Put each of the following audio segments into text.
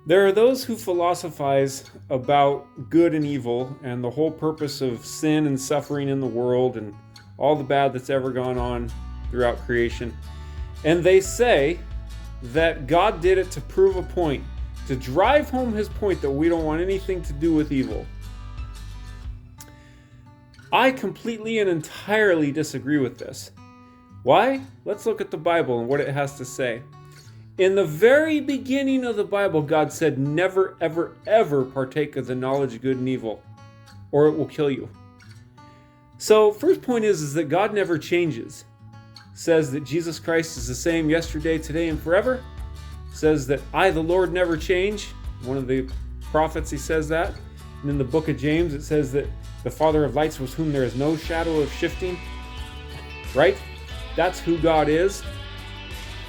There are those who philosophize about good and evil and the whole purpose of sin and suffering in the world and all the bad that's ever gone on throughout creation. And they say that God did it to prove a point, to drive home his point that we don't want anything to do with evil. I completely and entirely disagree with this. Why? Let's look at the Bible and what it has to say. In the very beginning of the Bible, God said, never, ever, ever partake of the knowledge of good and evil, or it will kill you. So, first point is that God never changes. Says that Jesus Christ is the same yesterday, today, and forever. Says that I, the Lord, never change. One of the prophets, he says that. And in the book of James, it says that the Father of lights, with whom there is no shadow of shifting. Right? That's who God is.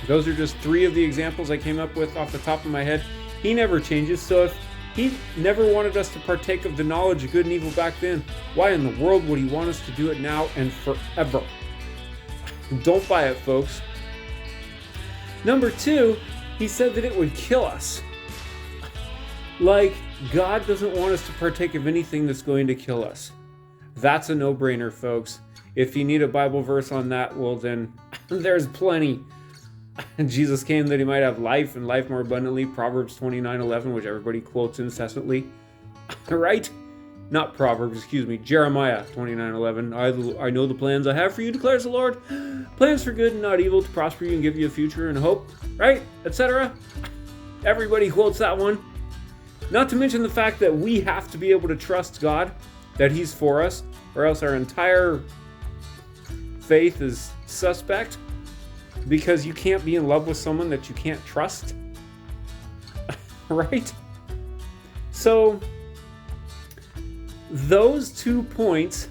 Those are just three of the examples I came up with off the top of my head. He never changes. So if he never wanted us to partake of the knowledge of good and evil back then, why in the world would he want us to do it now and forever? Don't buy it, folks. Number two, he said that it would kill us. Like, God doesn't want us to partake of anything that's going to kill us. That's a no-brainer, folks. If you need a Bible verse on that, well then, there's plenty. Jesus came that he might have life and life more abundantly, Proverbs 29:11, which everybody quotes incessantly. Right? Not Proverbs, Jeremiah 29:11. I know the plans I have for you, declares the Lord. Plans for good and not evil, to prosper you and give you a future and hope. Right? Etc. Everybody quotes that one. Not to mention the fact that we have to be able to trust God, that he's for us, or else our entire faith is suspect. Because you can't be in love with someone that you can't trust. Right? So, those 2 points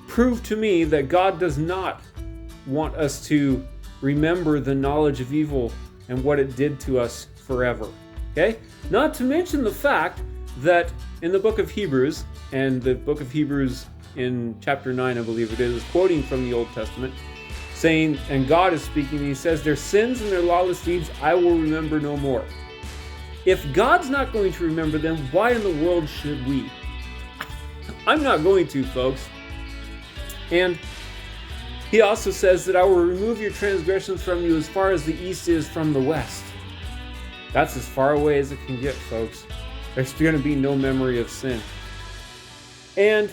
prove to me that God does not want us to remember the knowledge of evil and what it did to us forever. Okay? Not to mention the fact that in the book of Hebrews, and the book of Hebrews in chapter 9, I believe it is, quoting from the Old Testament, saying, and God is speaking, and he says, their sins and their lawless deeds I will remember no more. If God's not going to remember them, why in the world should we? I'm not going to, folks. And he also says that I will remove your transgressions from you as far as the east is from the west. That's as far away as it can get, folks. There's going to be no memory of sin. And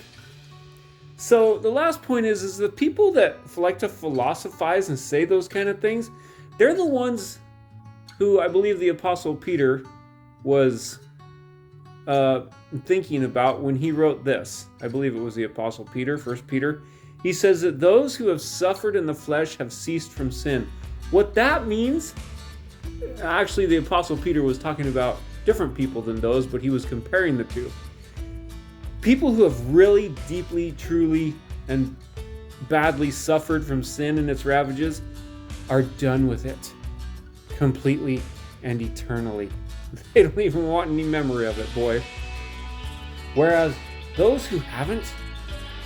so the last point is the people that like to philosophize and say those kind of things, they're the ones who I believe the Apostle Peter was thinking about when he wrote this. I believe it was the Apostle Peter, 1 Peter. He says that those who have suffered in the flesh have ceased from sin. What that means, actually the Apostle Peter was talking about different people than those, but he was comparing the two. People who have really deeply, truly, and badly suffered from sin and its ravages are done with it completely and eternally. They don't even want any memory of it, boy. Whereas those who haven't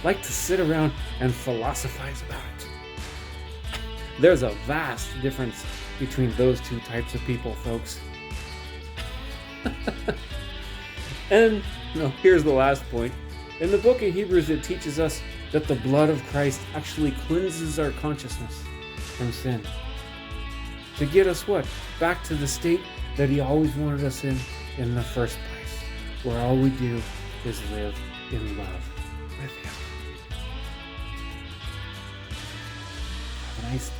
like to sit around and philosophize about it. There's a vast difference between those two types of people, folks. And here's the last point. In the book of Hebrews, it teaches us that the blood of Christ actually cleanses our consciousness from sin. To get us what? Back to the state that he always wanted us in the first place. Where all we do is live in love with him. Have a nice day.